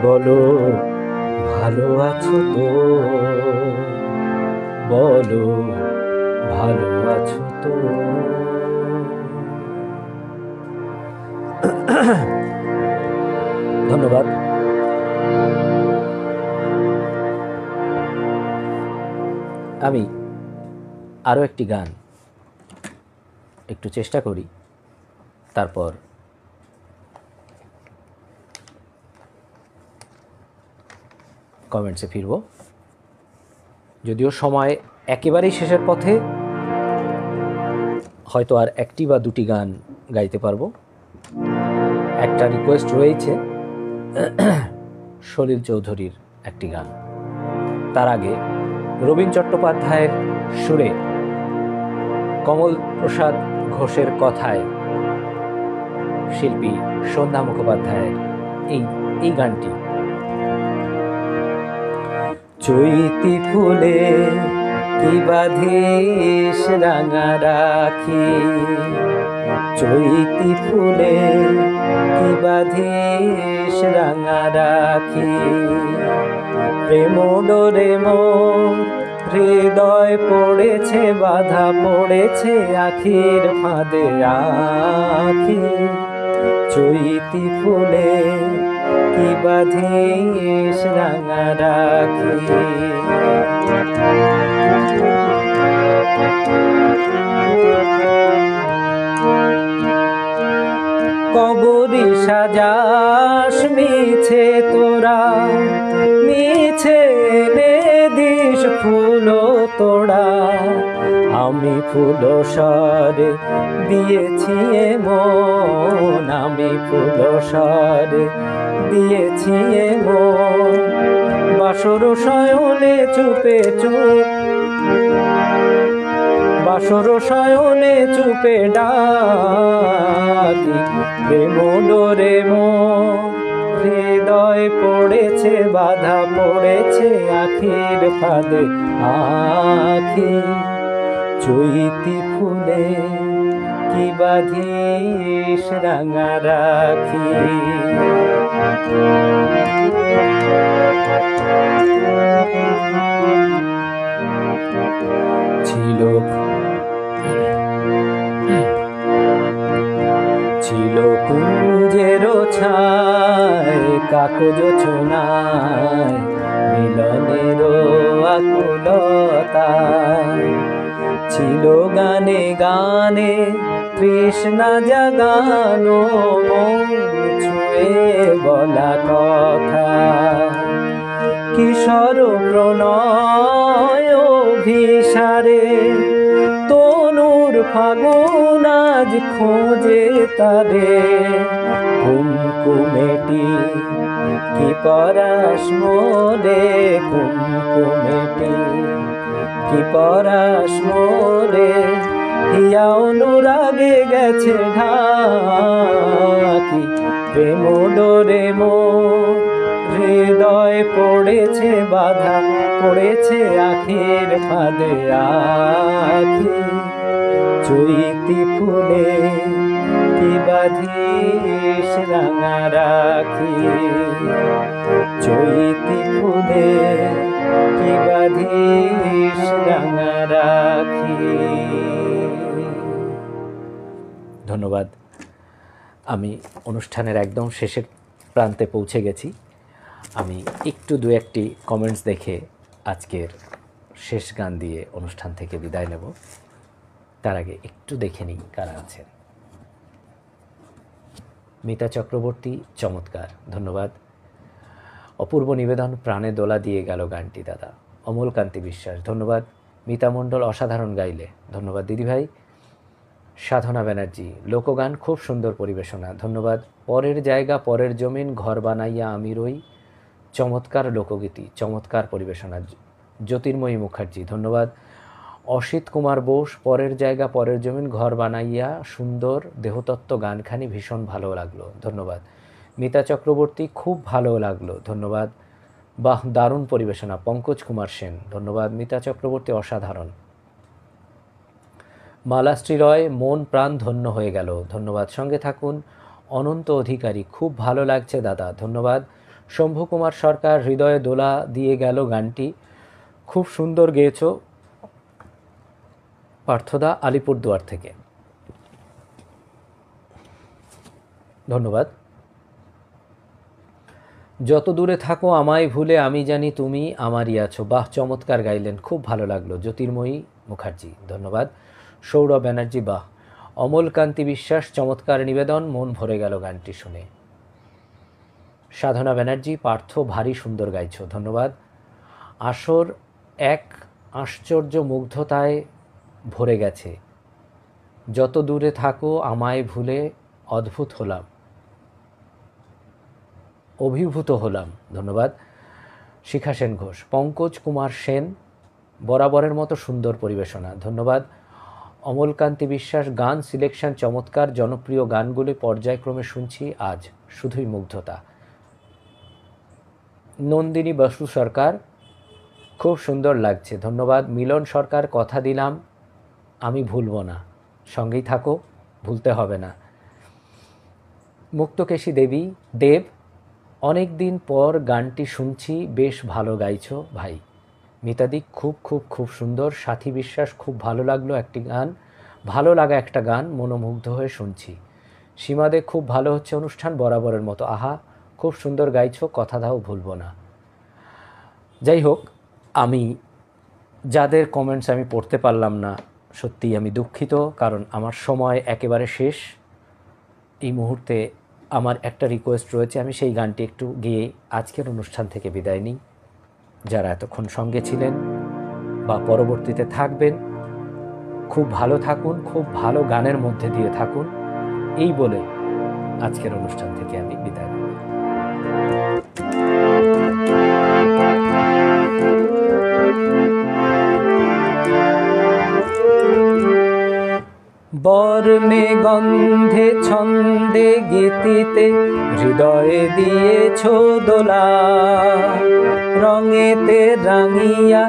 বলো ভালো আছো তো, বলো ভালো আছো তো। ধন্যবাদ। আমি আরো একটি গান একটু চেষ্টা করি, তারপর কমেন্টসে ফিরব। যদিও সময় একেবারেই শেষের পথে, হয়তো আর একটি বা দুটি গান গাইতে পারবো। একটা রিকোয়েস্ট রয়েছে সলিল চৌধুরীর একটি গান। তার আগে রবীন চট্টোপাধ্যায়ের সুরে কমল প্রসাদ ঘোষের কথায় শিল্পী সন্ধ্যা মুখোপাধ্যায়ের এই গানটি। চৈতি ফুলে কি বাঁধিস রাঙা রাখি, চৈতি ফুলে কি বাঁধিস রাঙা রাখি, প্রেম ডোরে মোর হৃদয় পড়েছে বাধা পড়েছে আখির ফাঁদে আখি, চৈতি ফুলে কি বাঁধিস রাঙা রাখি। কবরি সাজাস মিছে তোরা, মিছে নে দিস ফুল তোড়া, আমি ফুল সরে দিয়েছি মন, আমি ফুল সরে দিয়েছি মন, বাসর শয়নে চুপে চুপ, বাসর শয়নে চুপে ডাকি, প্রেম ডোরে মোর হৃদয় পড়েছে বাধা পড়েছে আখির ফাঁদে আখি, চৈতি ফুলে কি বাঁধিস রাঙা রাখি। ছিল ছিল কুঞ্জের ছায় কাকজ ছোনায় মিলনের আকুলতা, ছিল গানে গানে তৃষ্ণা জাগানো মন ছুঁয়ে বলা কথা, কিশোর প্রণয় অভিসারে তনুর ফাগুন আজ খোঁজে তারে, কুমকুমেটি কি পরাশ মোরে, কুমকুমেটি কি পরাশ মোরে, হিয়া অনুরাগে গেছে ঢাকি, প্রেম ডোরে মোর হৃদয় পড়েছে বাধা, পড়েছে আখির ফাঁদে আখি, চৈতি ফুলে কি বাঁধিস রাঙা রাখি, চৈতি ফুলে কি বাঁধিস রাঙা রাখি। ধন্যবাদ। আমি অনুষ্ঠানের একদম শেষের প্রান্তে পৌঁছে গেছি। আমি একটু দু একটি কমেন্টস দেখে আজকের শেষ গান দিয়ে অনুষ্ঠান থেকে বিদায় নেব। তার আগে একটু দেখে নিই কারা আছেন। মিতা চক্রবর্তী, চমৎকার, ধন্যবাদ। অপূর্ব নিবেদন, প্রাণে দোলা দিয়ে গেল গানটি দাদা। অমল কান্তি বিশ্বাস, ধন্যবাদ। মিতা মণ্ডল, অসাধারণ গাইলে, ধন্যবাদ দিদিভাই। সাধনা ব্যানার্জি, লোকগান খুব সুন্দর পরিবেশনা, ধন্যবাদ। পরের জায়গা পরের জমিন, ঘর বানাইয়া আমি রই, চমৎকার লোকগীতি, চমৎকার পরিবেশনা। জ্যোতির্ময়ী মুখার্জি, ধন্যবাদ। অসিত কুমার বোস, পরের জায়গা পরের জমিন, ঘর বানাইয়া সুন্দর দেহতত্ত্ব গানখানি ভীষণ ভালো লাগলো, ধন্যবাদ। মিতা চক্রবর্তী, খুব ভালো লাগলো, ধন্যবাদ। বাহ, দারুণ পরিবেশনা। পঙ্কজ কুমার সেন, ধন্যবাদ। মিতা চক্রবর্তী, অসাধারণ। মালাশ্রী রয়, মন প্রাণ ধন্য হয়ে গেল, ধন্যবাদ। সঙ্গে থাকুন। অনন্ত অধিকারী, খুব ভালো লাগছে দাদা, ধন্যবাদ। শম্ভু কুমার সরকার, হৃদয়ে দোলা দিয়ে গেল গানটি, খুব সুন্দর গেয়েছ। পার্থদা, আলিপুরদুয়ার থেকে, ধন্যবাদ। যত দূরে থাকো আমায় ভুলে, আমি জানি তুমি আমারই আছো, বাহ, চমৎকার গাইলেন, খুব ভালো লাগলো। জ্যোতির্ময়ী মুখার্জি, ধন্যবাদ। সৌরভ ব্যানার্জি, বাহ। অমল কান্তি বিশ্বাস, চমৎকার নিবেদন, মন ভরে গেল গানটি শুনে। সাধনা ব্যানার্জি, পার্থ, ভারী সুন্দর গাইছ, ধন্যবাদ। আসর এক আশ্চর্য মুগ্ধতায় ভরে গেছে, যত দূরে থাকো আমায় ভুলে, অদ্ভুত হলাম, অভিভূত হলাম, ধন্যবাদ। শিখা সেন ঘোষ, পঙ্কজ কুমার সেন, বরাবরের মতো সুন্দর পরিবেশনা, ধন্যবাদ। অমলকান্তি বিশ্বাস, গান সিলেকশন চমৎকার, জনপ্রিয় গানগুলি পর্যায়ক্রমে শুনছি আজ, শুধুই মুগ্ধতা। নন্দিনী বসু সরকার, খুব সুন্দর লাগছে, ধন্যবাদ। মিলন সরকার, কথা দিলাম আমি ভুলব না, সঙ্গেই থাকো, ভুলতে হবে না। মুক্তকেশী দেব, অনেক দিন পর গানটি শুনছি, বেশ ভালো গাইছো ভাই। মিতাদি, খুব খুব খুব সুন্দর। সাথী বিশ্বাস, খুব ভালো লাগলো একটি গান, ভালো লাগা একটা গান, মনোমুগ্ধ হয়ে শুনছি। সীমাদে, খুব ভালো হচ্ছে অনুষ্ঠান, বরাবরের মতো, আহা খুব সুন্দর গাইছো, কথা দাও ভুলব না। যাই হোক, আমি যাদের কমেন্টস আমি পড়তে পারলাম না, সত্যিই আমি দুঃখিত, কারণ আমার সময় একেবারে শেষ। এই মুহূর্তে আমার একটা রিকোয়েস্ট রয়েছে, আমি সেই গানটি একটু গেয়ে আজকের অনুষ্ঠান থেকে বিদায় নিই। যারা এতক্ষণ সঙ্গে ছিলেন বা পরবর্তীতে থাকবেন, খুব ভালো থাকুন, খুব ভালো গানের মধ্যে দিয়ে থাকুন, এই বলে আজকের অনুষ্ঠান থেকে আমি বিদায় নিই। বর্ণে গন্ধে ছন্দে গীতিতে হৃদয়ে দিয়েছ দোলা, রঙেতে রাঙিয়া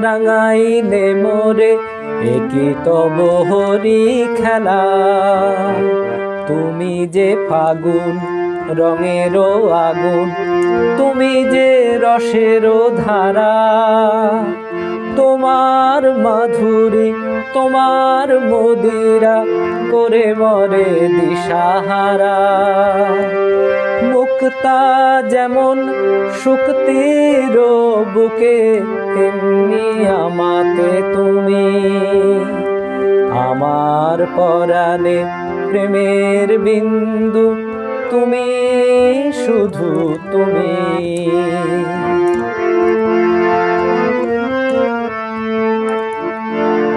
রাঙাইলে মোরে, একই তব হরি খেলা। তুমি যে ফাগুন রঙেরও আগুন, তুমি যে রসেরও ধারা, তোমার মাধুরী তোমার মদিরা করে মরে দিশাহারা। মুক্তা যেমন শুক্তির বুকে, তেমনি আমাতে তুমি, আমার পরাণে প্রেমের বিন্দু, তুমি শুধু তুমি।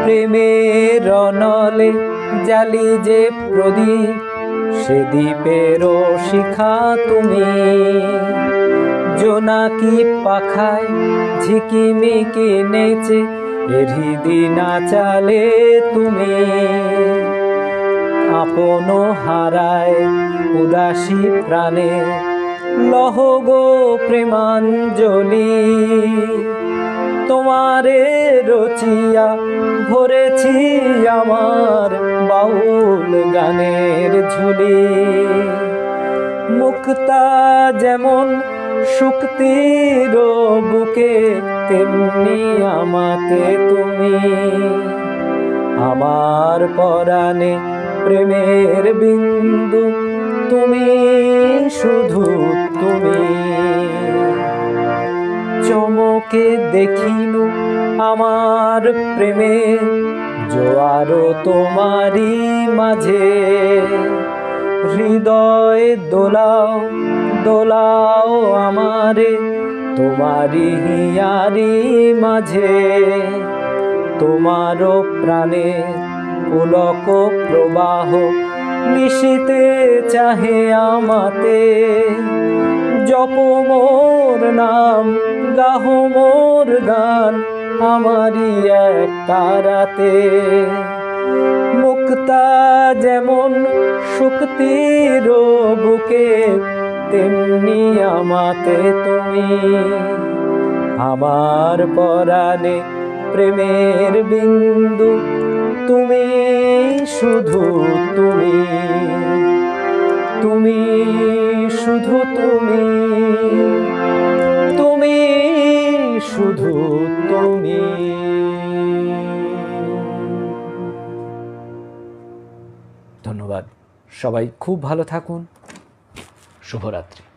প্রেমের অনলে জ্বালি যে প্রদীপ, সে দ্বীপেরও শিখা তুমি। জোনাকি পাখায় ঝিকিমিকি নেচে হৃদি নাচালে তুমি। আপন হারায় উদাসী প্রাণে লহ গো প্রেমাঞ্জলি। তোমারে রচিয়া ভরেছি আমার বাউল গানের ঝুলি। মুক্তা যেমন শুক্তির বুকে, তেমনি আমাতে তুমি। আমার পরাণে প্রেমের বিন্দু, তুমি শুধু তুমি। চমকে দেখিনু আমার প্রেমের জোয়ারও তোমারই মাঝে। হৃদয় দোলাও দোলাও আমারে তোমারই হিয়ারি মাঝে। তোমারও প্রাণে পুলক প্রবাহ মিশিতে চাহে আমাতে। জপ মোর নাম, গাহ মোর গান, আমারই এক তারাতে। মুক্তা যেমন শুক্তির বুকে, তেমনি আমাতে তুমি। আমার পরাণে প্রেমের বিন্দু, তুমি শুধু তুমি। তুমি শুধু তুমি। তুমি শুধু তুমি। ধন্যবাদ। সবাই খুব ভালো থাকুন। শুভরাত্রি।